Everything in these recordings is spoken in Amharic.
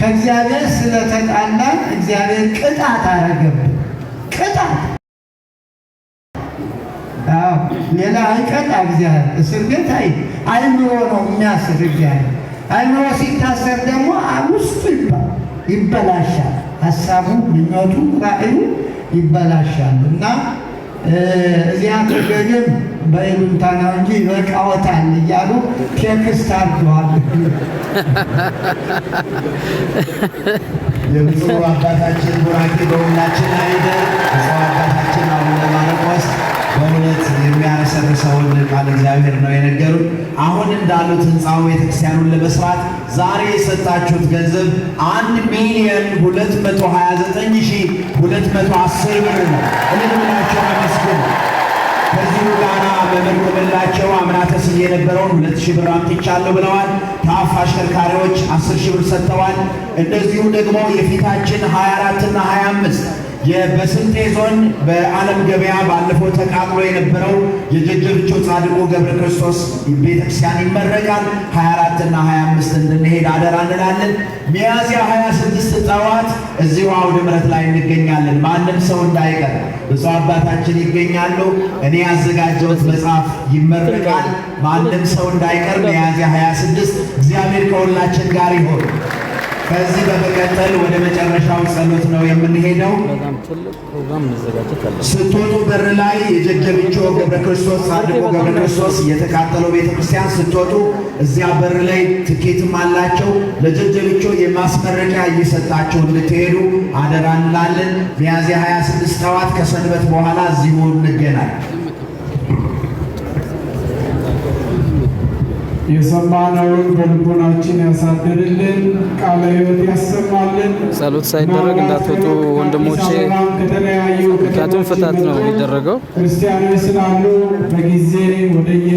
ከእግዚአብሔር ስለተጣላን እግዚአብሔር ቅጣት አረገብን። ቅጣት ሌላ አይቀጣ እግዚአብሔር። እስር ቤት አይምሮ ነው የሚያስር እግዚአብሔር። አይምሮ ሲታሰር ደግሞ ውስጡ ይበላሻል። ሀሳቡ፣ ምኞቱ፣ ራእዩ ይበላሻል እና እዚያ ተገኘም በይሉኝታ ነው እንጂ ይበቃዎታል እያሉ ቴክስት አድርገዋል። የብፁዕ አባታችን ቡራኬ በሁላችን አይደል? ብፁዕ አባታችን አቡነ ማርቆስ በእውነት የሚያረሰርሰውን ቃል እግዚአብሔር ነው የነገሩን። አሁን እንዳሉት ህንፃው ቤተክርስቲያኑን ለመስራት ዛሬ የሰጣችሁት ገንዘብ 1,229,210 ብር ነው። እልልላቸው አመስግኑ። ከዚሁ ጋራ በመርቆምላቸው አምናተስ የነበረውን 2,000 ብር አምጥቻለሁ ብለዋል። ታፍ አሽከርካሪዎች 10,000 ብር ሰጥተዋል። እንደዚሁ ደግሞ የፊታችን 24 እና 25 በስልጤ ዞን በዓለም ገበያ ባለፈው ተቃጥሎ የነበረው የጀጀብቾ ጻድቁ ገብረ ክርስቶስ ቤተክርስቲያን ይመረቃል። 24 እና 25 እንድንሄድ አደራ እንላለን። ሚያዝያ 26 ጠዋት እዚሁ አውደ ምሕረት ላይ እንገኛለን። ማንም ሰው እንዳይቀር ብፁዕ አባታችን ይገኛሉ። እኔ ያዘጋጀሁት መጽሐፍ ይመረቃል። ማንም ሰው እንዳይቀር ሚያዝያ 26 እግዚአብሔር ከሁላችን ጋር ይሁን። ከዚህ በመቀጠል ወደ መጨረሻው ጸሎት ነው የምንሄደው። ስትወጡ በር ላይ የጀጀብቾ ገብረ ክርስቶስ ጻድቁ ገብረ ክርስቶስ የተቃጠለው ቤተክርስቲያን ስትወጡ እዚያ በር ላይ ትኬትም አላቸው። ለጀጀብቾ የማስመረቂያ እየሰጣቸው እንድትሄዱ አደራ እንላለን። ሚያዝያ 26 ጠዋት ከሰንበት በኋላ እዚሁ እንገናኝ። የሰማነውን በልቦናችን ያሳድርልን፣ ቃለ ሕይወት ያሰማልን። ጸሎት ሳይደረግ እንዳትወጡ ወንድሞቼ፣ ምክንያቱም ፍታት ነው የሚደረገው። ክርስቲያኖች ስላሉ በጊዜ ወደየ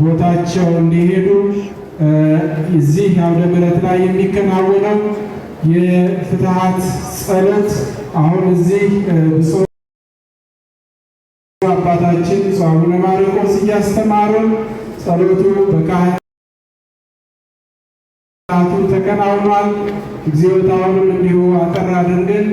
ቦታቸው እንዲሄዱ እዚህ አውደ ምሕረት ላይ የሚከናወነው የፍትሐት ጸሎት አሁን እዚህ ብፁዕ አባታችን ብፁዕ አቡነ ማርቆስ እያስተማሩን ጸሎቱ በካህናቱ ተከናውኗል። እግዚኦታውንም እንዲሁ አጠር አድርገን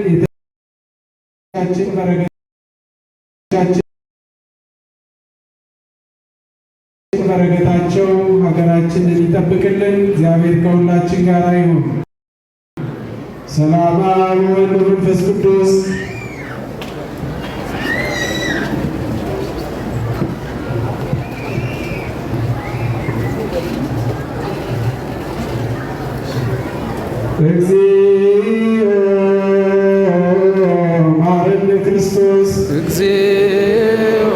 በረከታቸው ሀገራችንን ይጠብቅልን። እግዚአብሔር ከሁላችን ጋር ይሁን። ሰላም ወወልድ ወመንፈስ ቅዱስ እግዚኦ መሐረነ ክርስቶስ እግዚኦ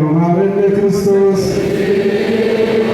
መሐረነ ክርስቶስ መሐረነ ክርስቶስ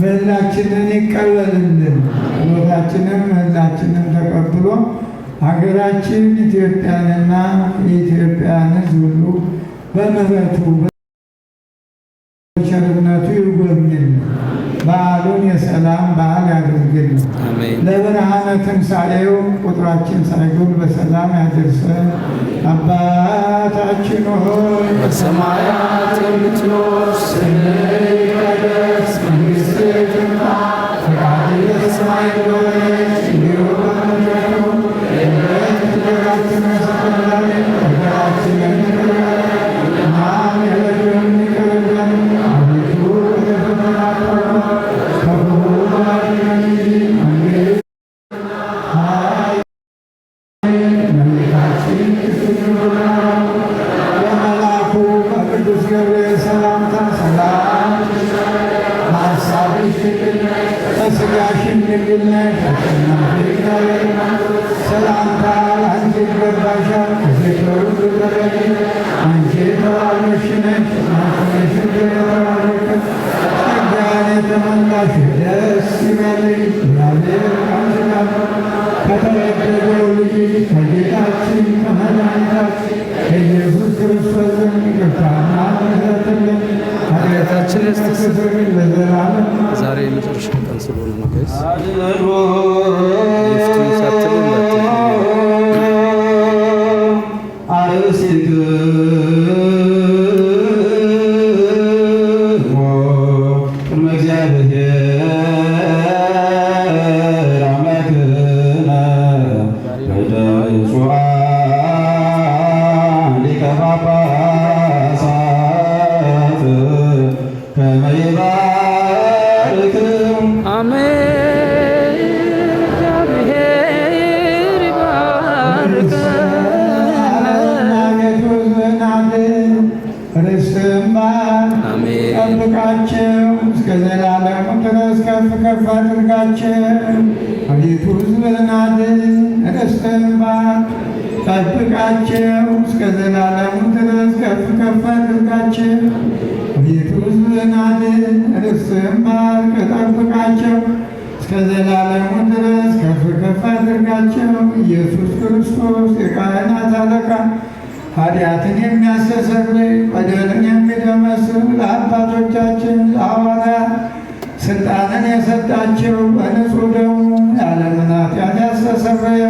ምህላችንን ይቀበልልን። ጸሎታችንን ምህላችንን ተቀብሎ ሀገራችን ኢትዮጵያንና የኢትዮጵያን ሕዝብ ሁሉ በምሕረቱ በቸርነቱ ይጎብኝልን። በዓሉን የሰላም በዓል ያድርግልን። ለብርሃነ ትንሣኤው ቁጥራችን ሳይጎል በሰላም ያደርሰን። አባታችን ሆይ በሰማያት የምትኖር ስምህ ይቀደስ፣ መንግሥትህ ትምጣ፣ ፈቃድህ በሰማይ እንደሆነች እንዲሁ በምድር ትሁን። የዕለት እንጀራችንን ስጠን ዛሬ፣ በደላችንን ይቅር በለን እኛም የበደሉንን ይቅር እንደምንል፣ አቤቱ ወደ ፈተና አታግባን ከክፉ አድነን እንጂ መንግሥት በመልአኩ በቅዱስ ገብርኤል ሰላምታ ሰላም በሐሳብሽ ድንግል ነሽ፣ በሥጋሽም ድንግል ነሽ። አሸናፊ እግዚአብሔር ሰላምታ አንቺ ይገባሻል። ከሴቶች ሁሉ ተለይተሽ አንቺ የተባረክሽ ነሽ፣ የማኅፀንሽ ፍሬ የተባረከ ጸጋን የተመላሽ ደስ ይበልሽ፣ እግዚአብሔር ከአንቺ ጋር ነው። ከተወደደው ልጅሽ ከጌታችን ከመድኃኒታችን ከኢየሱስ ክርስቶስ ዘንድ ይቅርታና ምሕረትን ኃጢአታችንን ያስተሰርይልን ለዘላለም። ዛሬ የመጨረሻ ቀን ስለሆነ ነው ጋይስ ይፍቱን ሳትሉ ጠብቃቸው እስከ ዘላለሙ ድረስ ከፍ ከፍ አድርጋቸው። አቤቱ ሕዝብህን አድን፣ ርስትህን ባርክ። ጠብቃቸው እስከ ዘላለሙ ድረስ ከፍ ከፍ አድርጋቸው። አቤቱ ሕዝብህን አድን፣ ርስትህን ባርክ። ጠብቃቸው እስከ ዘላለሙ ድረስ ከፍ ከፍ አድርጋቸው። ኢየሱስ ክርስቶስ የካህናት አለቃ ኃጢአትን የሚያስተሰርይ በደልን የሚደመስስ ለአባቶቻችን ለሐዋርያት ሥልጣንን የሰጣቸው በንጹሕ ደሙ የዓለምን ኃጢአት ያስተሰረየ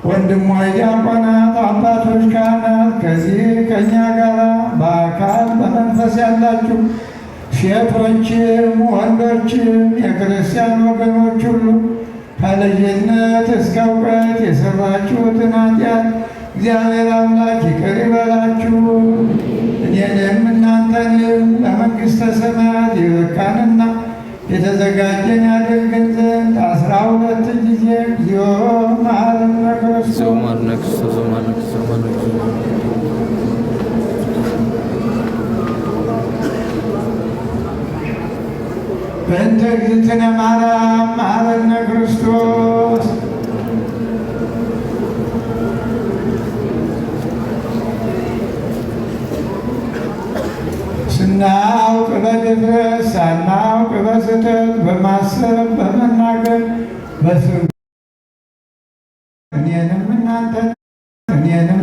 ወንድሞች ዲያቆናት፣ አባቶች ካህናት፣ ከዚህ ከእኛ ጋር በአካል በመንፈስ ያላችሁ ሴቶችም ወንዶችም የክርስቲያን ወገኖች ሁሉ ከልጅነት እስከ እውቀት የሠራችሁትን ኃጢአት እግዚአብሔር አምላክ ይቅር ይበላችሁ። እኔንም እናንተንም ለመንግሥተ ሰማያት የበቃንና የተዘጋጀን ያደርገን ዘንድ 12 ጊዜ እግዚኦ መሐረነ ክርስቶስ በእንተ እግዝእትነ ማርያም መሐረነ ክርስቶስ ስናውቅ በድፍረት ሳናውቅ በስህተት በማሰብ በመናገር በስም እኔንም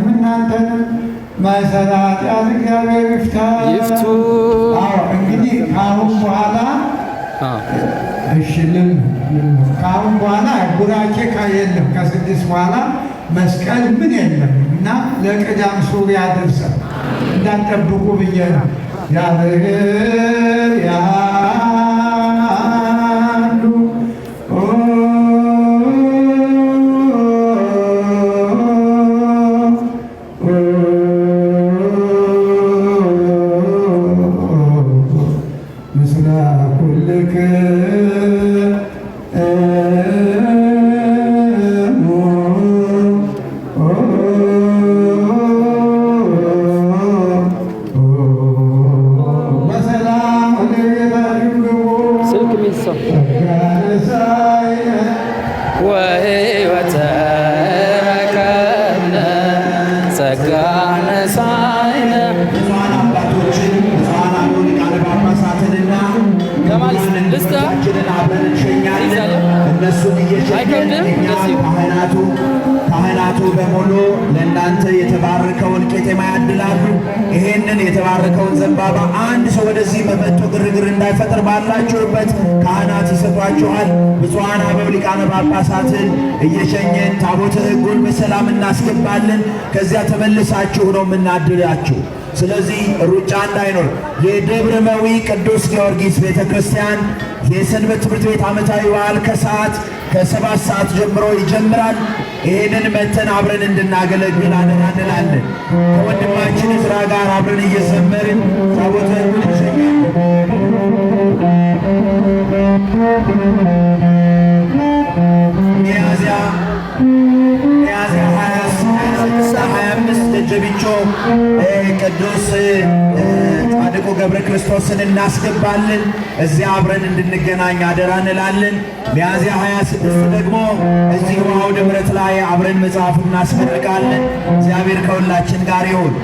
እናንተንም ማይሰራ ኃጢአት እግዚአብሔር ይፍቱ። እንግዲህ ከአሁን በኋላ እሽልም ከአሁን በኋላ ቡራኬ የለም። ከ6 በኋላ መስቀል ምን የለም እና ለቅዳም ሱሪ አድርሰን እንዳትጠብቁ ብዬ ነው። ያብሔር ያሉ ምስለ ኩልክ ካህናቱ በሙሉ ለእናንተ የተባረከውን ቄጤማ ያድላሉ። ይሄንን የተባረከውን ዘንባባ አንድ ሰው ወደዚህ በመጡ ግርግር እንዳይፈጥር ባላችሁበት ካህናት ይሰጧል። ተዘጋጅቷችኋል። ብፁዓን አበው ሊቃነ ጳጳሳትን እየሸኘን ታቦተ ሕጉን በሰላም እናስገባለን። ከዚያ ተመልሳችሁ ነው የምናድላችሁ። ስለዚህ ሩጫ እንዳይኖር። የደብረ መዊ ቅዱስ ጊዮርጊስ ቤተ ክርስቲያን የሰንበት ትምህርት ቤት ዓመታዊ በዓል ከሰዓት ከ7 ሰዓት ጀምሮ ይጀምራል። ይህንን መተን አብረን እንድናገለግል አደራ እንላለን። ከወንድማችን ዕዝራ ጋር አብረን እየዘመርን ታቦተ ሕጉን እንሸኛለን። ሚያዝያ 25 ደጀቢቾ ቅዱስ ጻድቁ ገብረ ክርስቶስን እናስገባለን። እዚያ አብረን እንድንገናኝ አደራ እንላለን። ሚያዝያ 26 ደግሞ እዚህ አውደ ምሕረት ላይ አብረን መጽሐፍ እናስመርቃለን። እግዚአብሔር ከሁላችን ጋር ይሁን።